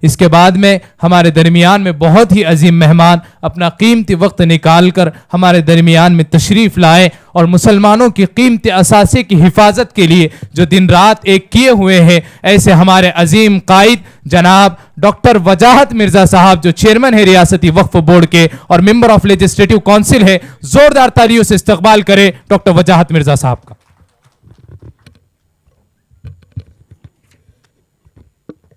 इसके बाद में हमारे दरमियान में बहुत ही अजीम मेहमान अपना कीमती वक्त निकाल कर हमारे दरमियान में तशरीफ़ लाए और मुसलमानों की कीमती असासे की हिफाजत के लिए जो दिन रात एक किए हुए हैं, ऐसे हमारे अजीम कायद जनाब डॉक्टर वजाहत मिर्ज़ा साहब जो चेयरमैन है रियासती वक्फ बोर्ड के और मेंबर ऑफ लेजिस्लेटिव काउंसिल है, जोरदार तालियों से इस्तकबाल करें डॉक्टर वजाहत मिर्ज़ा साहब का।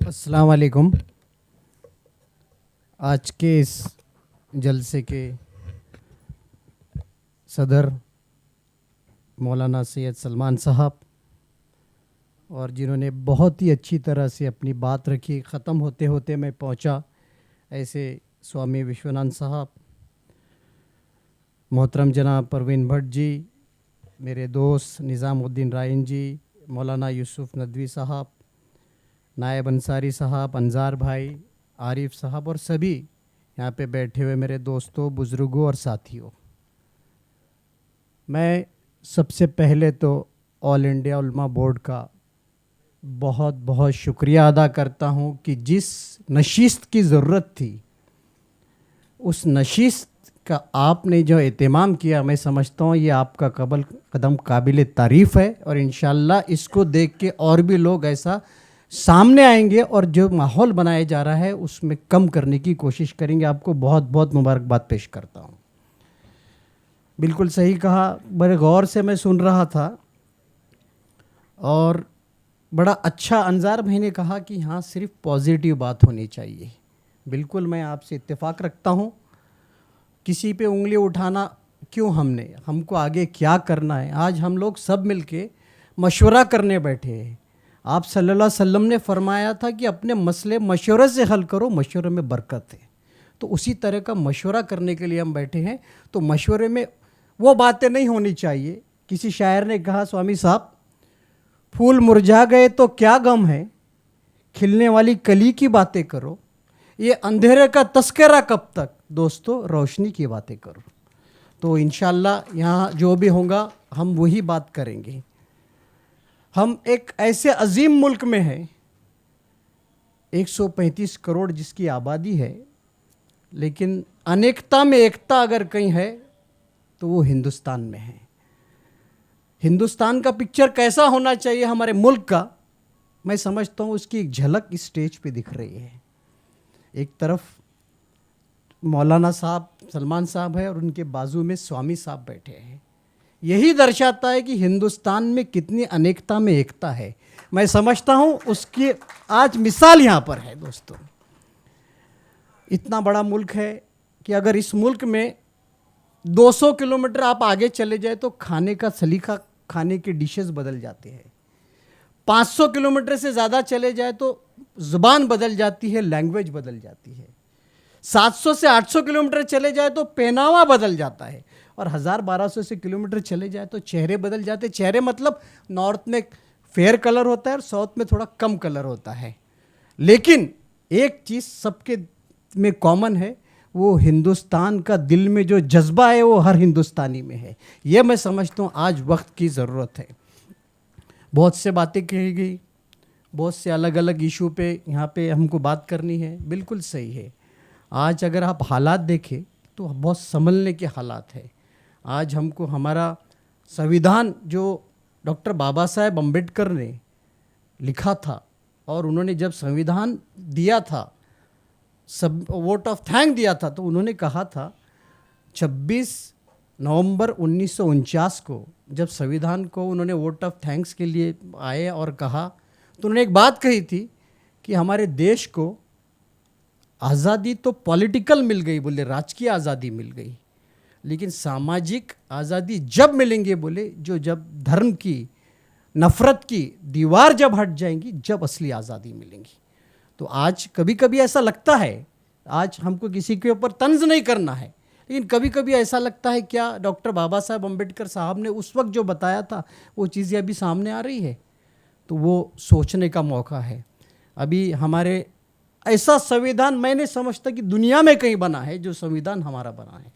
अस्सलाम वालेकुम। आज के इस जलसे के सदर मौलाना सैयद सलमान साहब और जिन्होंने बहुत ही अच्छी तरह से अपनी बात रखी, ख़त्म होते होते मैं पहुंचा, ऐसे स्वामी विश्वनाथ साहब, मोहतरम जनाब परवीन भट्ट जी, मेरे दोस्त निज़ामुद्दीन रायन जी, मौलाना यूसुफ नदवी साहब, नायब अंसारी साहब, अंजार भाई, आरिफ साहब और सभी यहाँ पे बैठे हुए मेरे दोस्तों, बुज़ुर्गों और साथियों, मैं सबसे पहले तो ऑल इंडिया उलमा बोर्ड का बहुत बहुत शुक्रिया अदा करता हूँ कि जिस नशिस्त की ज़रूरत थी उस नशिस्त का आपने जो एहतमाम किया, मैं समझता हूँ ये आपका कदम काबिल तारीफ़ है और इंशाअल्लाह इसको देख के और भी लोग ऐसा सामने आएंगे और जो माहौल बनाया जा रहा है उसमें कम करने की कोशिश करेंगे। आपको बहुत बहुत मुबारकबाद पेश करता हूँ। बिल्कुल सही कहा, बड़े गौर से मैं सुन रहा था और बड़ा अच्छा अंजार भाई ने कहा कि हाँ सिर्फ पॉजिटिव बात होनी चाहिए। बिल्कुल मैं आपसे इत्तेफाक रखता हूँ। किसी पे उंगली उठाना क्यों, हमको आगे क्या करना है, आज हम लोग सब मिलके मशवरा करने बैठे हैं। आप सल्लल्लाहु अलैहि वसल्लम ने फरमाया था कि अपने मसले मशवरे से हल करो, मशवरे में बरकत है। तो उसी तरह का मशवरा करने के लिए हम बैठे हैं। तो मशवरे में वो बातें नहीं होनी चाहिए। किसी शायर ने कहा, स्वामी साहब, फूल मुरझा गए तो क्या गम है, खिलने वाली कली की बातें करो, ये अंधेरे का तस्करा कब तक, दोस्तों रोशनी की बातें करो। तो इंशाअल्लाह यहाँ जो भी होगा हम वही बात करेंगे। हम एक ऐसे अजीम मुल्क में हैं, 135 करोड़ जिसकी आबादी है, लेकिन अनेकता में एकता अगर कहीं है तो वो हिंदुस्तान में है। हिंदुस्तान का पिक्चर कैसा होना चाहिए हमारे मुल्क का, मैं समझता हूँ उसकी एक झलक इस स्टेज पे दिख रही है। एक तरफ मौलाना साहब सलमान साहब है और उनके बाजू में स्वामी साहब बैठे हैं। यही दर्शाता है कि हिंदुस्तान में कितनी अनेकता में एकता है। मैं समझता हूँ उसकी आज मिसाल यहाँ पर है। दोस्तों, इतना बड़ा मुल्क है कि अगर इस मुल्क में 200 किलोमीटर आप आगे चले जाए तो खाने का सलीका, खाने के डिशेस बदल जाते हैं। 500 किलोमीटर से ज़्यादा चले जाए तो ज़ुबान बदल जाती है, लैंग्वेज बदल जाती है। 700 से 800 किलोमीटर चले जाए तो पहनावा बदल जाता है और 1000-1200 से किलोमीटर चले जाए तो चेहरे बदल जाते हैं। चेहरे मतलब नॉर्थ में फेयर कलर होता है और साउथ में थोड़ा कम कलर होता है, लेकिन एक चीज़ सबके में कॉमन है, वो हिंदुस्तान का दिल में जो जज्बा है वो हर हिंदुस्तानी में है। ये मैं समझता हूँ आज वक्त की ज़रूरत है। बहुत से बातें कही गई, बहुत से अलग अलग इशू पे यहाँ पे हमको बात करनी है। बिल्कुल सही है। आज अगर आप हालात देखें तो बहुत संभलने के हालात है। आज हमको हमारा संविधान जो डॉक्टर बाबा साहेब अम्बेडकर ने लिखा था और उन्होंने जब संविधान दिया था, सब वोट ऑफ थैंक दिया था, तो उन्होंने कहा था 26 नवंबर 1949 को जब संविधान को उन्होंने वोट ऑफ थैंक्स के लिए आए और कहा, तो उन्होंने एक बात कही थी कि हमारे देश को आज़ादी तो पॉलिटिकल मिल गई, बोले राजकीय आज़ादी मिल गई, लेकिन सामाजिक आज़ादी जब मिलेंगे, बोले जब धर्म की नफ़रत की दीवार जब हट जाएंगी, जब असली आज़ादी मिलेंगी। तो आज कभी कभी ऐसा लगता है, आज हमको किसी के ऊपर तंज नहीं करना है, लेकिन कभी कभी ऐसा लगता है क्या डॉक्टर बाबा साहब अम्बेडकर साहब ने उस वक्त जो बताया था वो चीज़ें अभी सामने आ रही है। तो वो सोचने का मौका है। अभी हमारे ऐसा संविधान मैं नहीं समझता कि दुनिया में कहीं बना है जो संविधान हमारा बना है।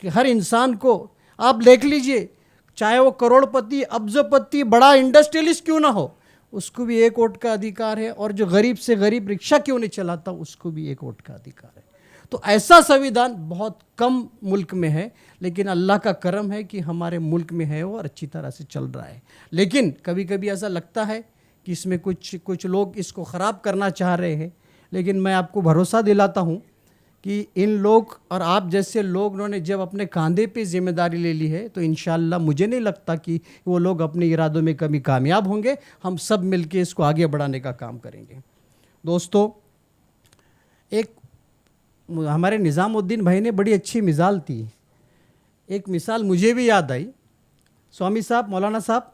हर इंसान को आप देख लीजिए, चाहे वो करोड़पति, अब्जपति, बड़ा इंडस्ट्रियलिस्ट क्यों ना हो, उसको भी एक वोट का अधिकार है, और जो गरीब से गरीब रिक्शा क्यों नहीं चलाता उसको भी एक वोट का अधिकार है। तो ऐसा संविधान बहुत कम मुल्क में है, लेकिन अल्लाह का करम है कि हमारे मुल्क में है वो और अच्छी तरह से चल रहा है। लेकिन कभी कभी ऐसा लगता है कि इसमें कुछ लोग इसको ख़राब करना चाह रहे हैं, लेकिन मैं आपको भरोसा दिलाता हूँ कि इन लोग और आप जैसे लोगों ने जब अपने कंधे पे जिम्मेदारी ले ली है तो इंशाअल्लाह मुझे नहीं लगता कि वो लोग अपने इरादों में कभी कामयाब होंगे। हम सब मिलके इसको आगे बढ़ाने का काम करेंगे। दोस्तों, एक हमारे निज़ामुद्दीन भाई ने बड़ी अच्छी मिसाल थी। एक मिसाल मुझे भी याद आई। स्वामी साहब, मौलाना साहब,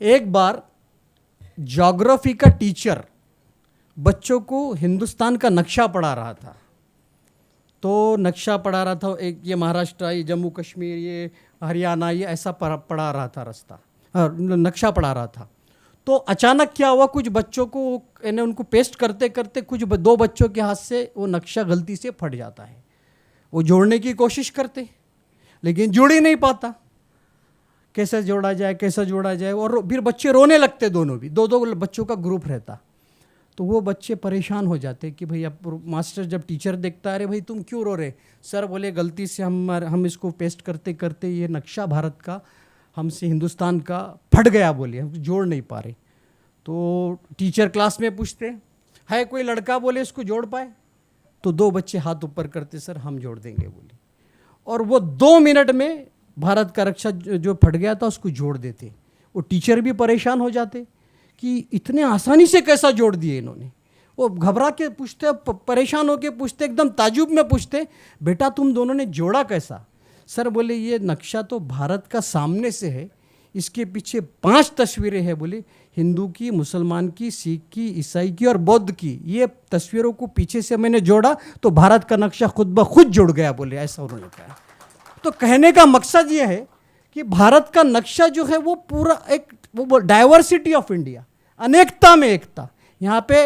एक बार ज्योग्राफी का टीचर बच्चों को हिंदुस्तान का नक्शा पढ़ा रहा था। तो नक्शा पढ़ा रहा था, एक ये महाराष्ट्र, ये जम्मू कश्मीर, ये हरियाणा, ये ऐसा पढ़ा रहा था नक्शा पढ़ा रहा था। तो अचानक क्या हुआ, कुछ बच्चों को यानी उनको पेस्ट करते करते दो बच्चों के हाथ से वो नक्शा गलती से फट जाता है। वो जोड़ने की कोशिश करते लेकिन जुड़ ही नहीं पाता। कैसे जोड़ा जाए, और फिर बच्चे रोने लगते, दोनों भी, दो बच्चों का ग्रुप रहता। तो वो बच्चे परेशान हो जाते कि भाई अब मास्टर जब टीचर देखता है, अरे भाई तुम क्यों रो रहे? सर बोले गलती से हम इसको पेस्ट करते करते ये नक्शा भारत का हमसे हिंदुस्तान का फट गया, बोले हम जोड़ नहीं पा रहे। तो टीचर क्लास में पूछते है कोई लड़का बोले इसको जोड़ पाए? तो दो बच्चे हाथ ऊपर करते, सर हम जोड़ देंगे बोले, और वो 2 मिनट में भारत का नक्शा जो फट गया था उसको जोड़ देते। वो टीचर भी परेशान हो जाते कि इतने आसानी से कैसा जोड़ दिए इन्होंने। वो घबरा के पूछते, परेशान होके पूछते, एकदम ताजुब में पूछते, बेटा तुम दोनों ने जोड़ा कैसा? सर बोले ये नक्शा तो भारत का सामने से है, इसके पीछे 5 तस्वीरें हैं बोले, हिंदू की, मुसलमान की, सिख की, ईसाई की और बौद्ध की। ये तस्वीरों को पीछे से मैंने जोड़ा तो भारत का नक्शा खुद ब खुद जुड़ गया, बोले ऐसा उन्होंने कहा। तो कहने का मकसद ये है कि भारत का नक्शा जो है वो पूरा एक वो डाइवर्सिटी ऑफ इंडिया, अनेकता में एकता। यहाँ पे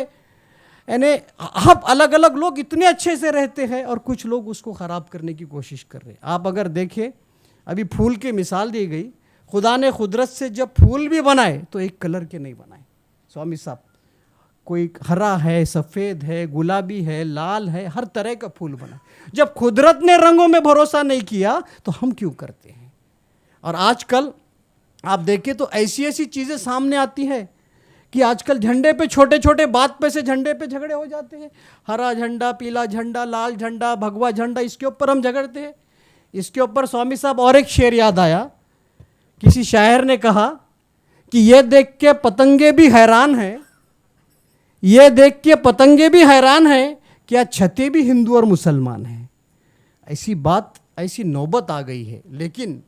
यानी हम अलग अलग लोग इतने अच्छे से रहते हैं और कुछ लोग उसको ख़राब करने की कोशिश कर रहे हैं। आप अगर देखें, अभी फूल की मिसाल दी गई, खुदा ने कुदरत से जब फूल भी बनाए तो एक कलर के नहीं बनाए। स्वामी साहब, कोई हरा है, सफ़ेद है, गुलाबी है, लाल है, हर तरह का फूल बना। जब कुदरत ने रंगों में भरोसा नहीं किया तो हम क्यों करते हैं? और आजकल आप देखें तो ऐसी ऐसी चीज़ें सामने आती है कि आजकल झंडे पे, छोटे छोटे बात पे से झंडे पे झगड़े हो जाते हैं। हरा झंडा, पीला झंडा, लाल झंडा, भगवा झंडा, इसके ऊपर हम झगड़ते हैं। इसके ऊपर स्वामी साहब और एक शेर याद आया। किसी शायर ने कहा कि ये देख के पतंगे भी हैरान हैं, ये देख के पतंगे भी हैरान हैं, क्या छते भी हिंदू और मुसलमान हैं। ऐसी बात, ऐसी नौबत आ गई है। लेकिन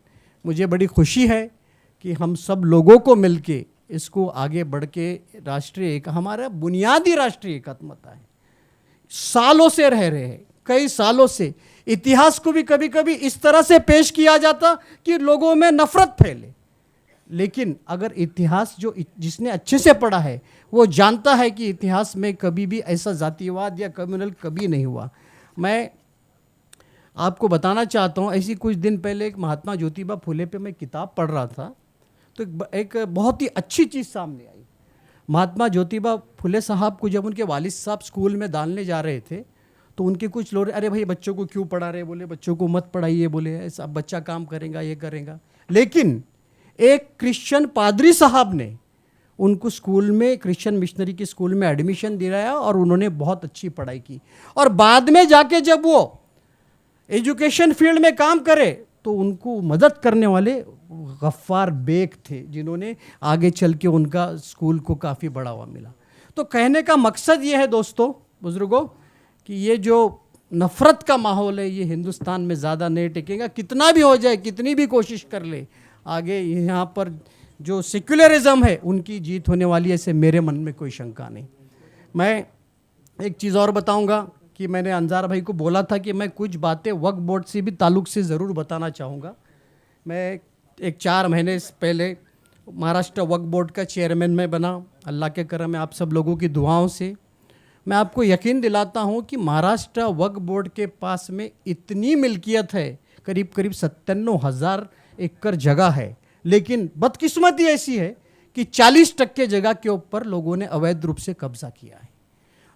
मुझे बड़ी खुशी है कि हम सब लोगों को मिलके इसको आगे बढ़ के राष्ट्रीय एक, हमारा बुनियादी राष्ट्रीय एकात्मता है, सालों से रह रहे हैं, कई सालों से। इतिहास को भी कभी कभी इस तरह से पेश किया जाता कि लोगों में नफरत फैले। लेकिन अगर इतिहास जिसने अच्छे से पढ़ा है वो जानता है कि इतिहास में कभी भी ऐसा जातिवाद या कम्युनल कभी नहीं हुआ। मैं आपको बताना चाहता हूँ, ऐसी कुछ दिन पहले एक महात्मा ज्योतिबा फुले पे मैं किताब पढ़ रहा था तो एक बहुत ही अच्छी चीज़ सामने आई। महात्मा ज्योतिबा फुले साहब को जब उनके वालिद साहब स्कूल में डालने जा रहे थे तो उनके कुछ लोग, अरे भाई बच्चों को क्यों पढ़ा रहे? बोले बच्चों को मत पढ़ाइए, बोले ऐसा बच्चा काम करेगा, ये करेगा। लेकिन एक क्रिश्चियन पादरी साहब ने उनको स्कूल में, क्रिश्चियन मिशनरी के स्कूल में एडमिशन दिलाया और उन्होंने बहुत अच्छी पढ़ाई की। और बाद में जाके जब वो एजुकेशन फील्ड में काम करे तो उनको मदद करने वाले गफ्फार बेग थे, जिन्होंने आगे चल के उनका स्कूल को काफ़ी बढ़ावा मिला। तो कहने का मकसद ये है दोस्तों, बुजुर्गों, कि ये जो नफ़रत का माहौल है ये हिंदुस्तान में ज़्यादा नहीं टिकेगा। कितना भी हो जाए, कितनी भी कोशिश कर ले, आगे यहाँ पर जो सेक्युलरिज्म है उनकी जीत होने वाली है, ऐसे मेरे मन में कोई शंका नहीं। मैं एक चीज़ और बताऊँगा कि मैंने अंजार भाई को बोला था कि मैं कुछ बातें वक्फ बोर्ड से भी ताल्लुक़ से ज़रूर बताना चाहूँगा। मैं एक 4 महीने पहले महाराष्ट्र वक्फ बोर्ड का चेयरमैन मैं बना। अल्लाह के करम है, आप सब लोगों की दुआओं से मैं आपको यकीन दिलाता हूँ कि महाराष्ट्र वक्फ बोर्ड के पास में इतनी मिल्कियत है, करीब करीब 97,000 एकड़ जगह है। लेकिन बदकिस्मती ऐसी है कि 40% जगह के ऊपर लोगों ने अवैध रूप से कब्जा किया है।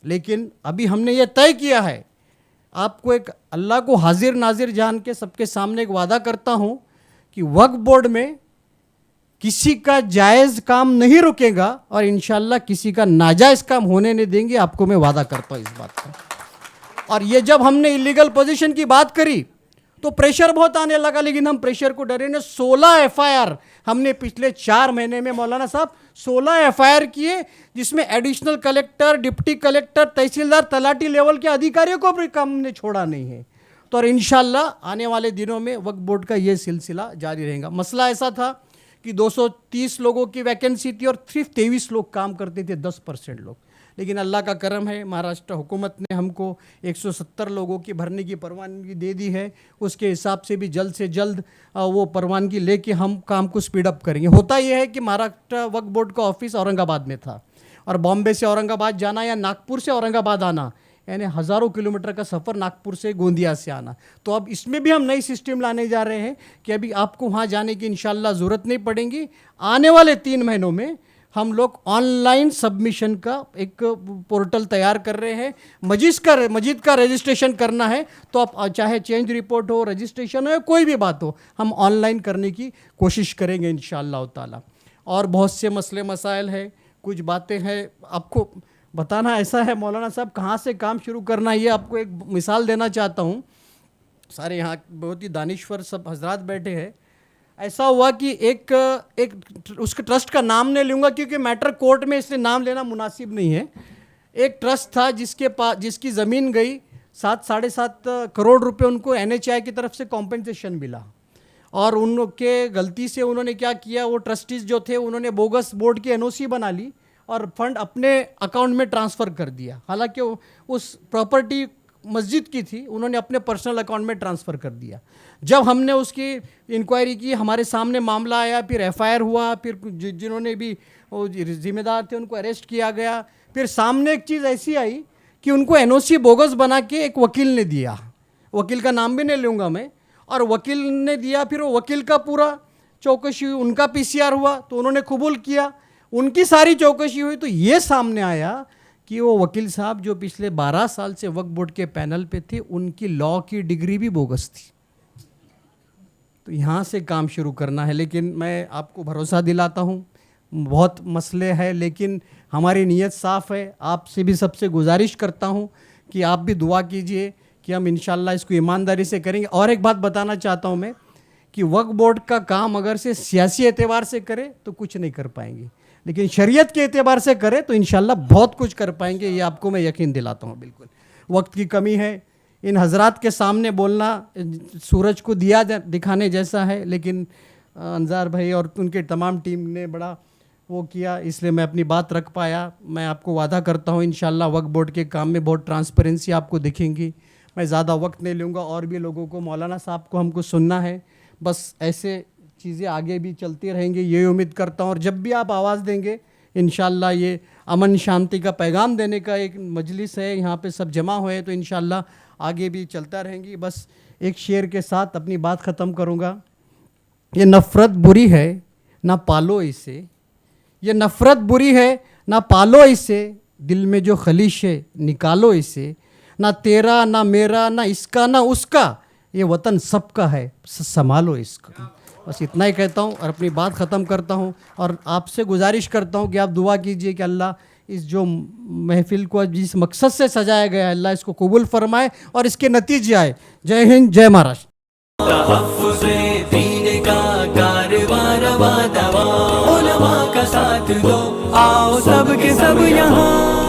लेकिन अभी हमने ये तय किया है, आपको एक अल्लाह को हाजिर नाजिर जान के सबके सामने एक वादा करता हूँ कि वक्फ बोर्ड में किसी का जायज़ काम नहीं रुकेगा और इंशाल्लाह किसी का नाजायज़ काम होने नहीं देंगे, आपको मैं वादा करता हूँ इस बात का। और ये जब हमने इलीगल पोजीशन की बात करी तो प्रेशर बहुत आने लगा, लेकिन हम प्रेशर को डरे नहीं। 16 एफआईआर हमने पिछले 4 महीने में मौलाना साहब 16 एफआईआर किए, जिसमें एडिशनल कलेक्टर, डिप्टी कलेक्टर, तहसीलदार, तलाटी लेवल के अधिकारियों को भी काम ने छोड़ा नहीं है। तो और इंशाल्लाह आने वाले दिनों में वक्फ बोर्ड का ये सिलसिला जारी रहेगा। मसला ऐसा था कि 230 लोगों की वैकेंसी थी और सिर्फ 23 लोग काम करते थे, 10% लोग। लेकिन अल्लाह का करम है, महाराष्ट्र हुकूमत ने हमको 170 लोगों की भरने की परवानगी दे दी है। उसके हिसाब से भी जल्द से जल्द वो परवानगी लेके हम काम को स्पीड अप करेंगे। होता यह है कि महाराष्ट्र वक्फ बोर्ड का ऑफिस औरंगाबाद में था और बॉम्बे से औरंगाबाद जाना या नागपुर से औरंगाबाद आना, यानी हज़ारों किलोमीटर का सफ़र, नागपुर से गोंदिया से आना। तो अब इसमें भी हम नई सिस्टम लाने जा रहे हैं कि अभी आपको वहाँ जाने की इंशाल्लाह ज़रूरत नहीं पड़ेगी। आने वाले 3 महीनों में हम लोग ऑनलाइन सबमिशन का एक पोर्टल तैयार कर रहे हैं। मस्जिद का रजिस्ट्रेशन करना है तो आप चाहे चेंज रिपोर्ट हो, रजिस्ट्रेशन हो या कोई भी बात हो, हम ऑनलाइन करने की कोशिश करेंगे इंशाअल्लाह ताला। और बहुत से मसले मसाइल है, कुछ बातें हैं आपको बताना। ऐसा है मौलाना साहब, कहाँ से काम शुरू करना है ये आपको एक मिसाल देना चाहता हूँ। सारे यहाँ बहुत ही दानिश्वर सब हजरात बैठे हैं। ऐसा हुआ कि एक उसके ट्रस्ट का नाम नहीं लूँगा क्योंकि मैटर कोर्ट में, इसलिए नाम लेना मुनासिब नहीं है। एक ट्रस्ट था जिसकी ज़मीन गई 7-7.5 करोड़ रुपए उनको NHAI की तरफ से कॉम्पेंसेशन मिला। और उनके गलती से उन्होंने क्या किया, वो ट्रस्टीज़ जो थे उन्होंने बोगस बोर्ड की NOC बना ली और फंड अपने अकाउंट में ट्रांसफ़र कर दिया। हालांकि उस प्रॉपर्टी मस्जिद की थी, उन्होंने अपने पर्सनल अकाउंट में ट्रांसफ़र कर दिया। जब हमने उसकी इंक्वायरी की, हमारे सामने मामला आया, फिर FIR हुआ, फिर जिन्होंने भी जिम्मेदार थे उनको अरेस्ट किया गया। फिर सामने एक चीज़ ऐसी आई कि उनको NOC बोगस बना के एक वकील ने दिया, वकील का नाम भी नहीं लूँगा मैं, और वकील ने दिया। फिर वो वकील का पूरा चौकसी हुई, उनका PCR हुआ तो उन्होंने कबूल किया, उनकी सारी चौकसी हुई तो ये सामने आया कि वो वकील साहब जो पिछले 12 साल से वक्फ बोर्ड के पैनल पे थे, उनकी लॉ की डिग्री भी बोगस थी। तो यहाँ से काम शुरू करना है। लेकिन मैं आपको भरोसा दिलाता हूँ, बहुत मसले हैं, लेकिन हमारी नीयत साफ़ है। आपसे भी सबसे गुजारिश करता हूँ कि आप भी दुआ कीजिए कि हम इंशाल्लाह इसको ईमानदारी से करेंगे। और एक बात बताना चाहता हूँ मैं कि वक्फ बोर्ड का काम अगर से सियासी एतबार से करे तो कुछ नहीं कर पाएंगे, लेकिन शरीयत के एतबार से करे तो इंशाल्लाह बहुत कुछ कर पाएंगे, ये आपको मैं यकीन दिलाता हूँ। बिल्कुल वक्त की कमी है, इन हजरात के सामने बोलना सूरज को दिया दिखाने जैसा है, लेकिन अंजार भाई और उनके तमाम टीम ने बड़ा वो किया, इसलिए मैं अपनी बात रख पाया। मैं आपको वादा करता हूँ इंशाल्लाह वक्फ बोर्ड के काम में बहुत ट्रांसपेरेंसी आपको दिखेंगी। मैं ज़्यादा वक्त नहीं लूँगा, और भी लोगों को, मौलाना साहब को हमको सुनना है। बस ऐसे चीज़ें आगे भी चलती रहेंगी, ये उम्मीद करता हूँ। और जब भी आप आवाज़ देंगे इंशाल्लाह ये अमन शांति का पैगाम देने का एक मजलिस है, यहाँ पे सब जमा हुए, तो इंशाल्लाह आगे भी चलता रहेंगी। बस एक शेर के साथ अपनी बात ख़त्म करूँगा। ये नफ़रत बुरी है ना पालो इसे, ये नफ़रत बुरी है ना पालो इसे, दिल में जो खलीश है निकालो इसे, ना तेरा ना मेरा ना इसका ना उसका, ये वतन सबका है संभालो इसको। बस इतना ही कहता हूँ और अपनी बात ख़त्म करता हूँ। और आपसे गुजारिश करता हूँ कि आप दुआ कीजिए कि अल्लाह इस जो महफिल को जिस मकसद से सजाया गया है, अल्लाह इसको कबूल फरमाए और इसके नतीजे आए। जय हिंद, जय महाराष्ट्र। दीन का कारवां रवा दवा, उलमा का साथ दो, आओ सब के सब यहाँ।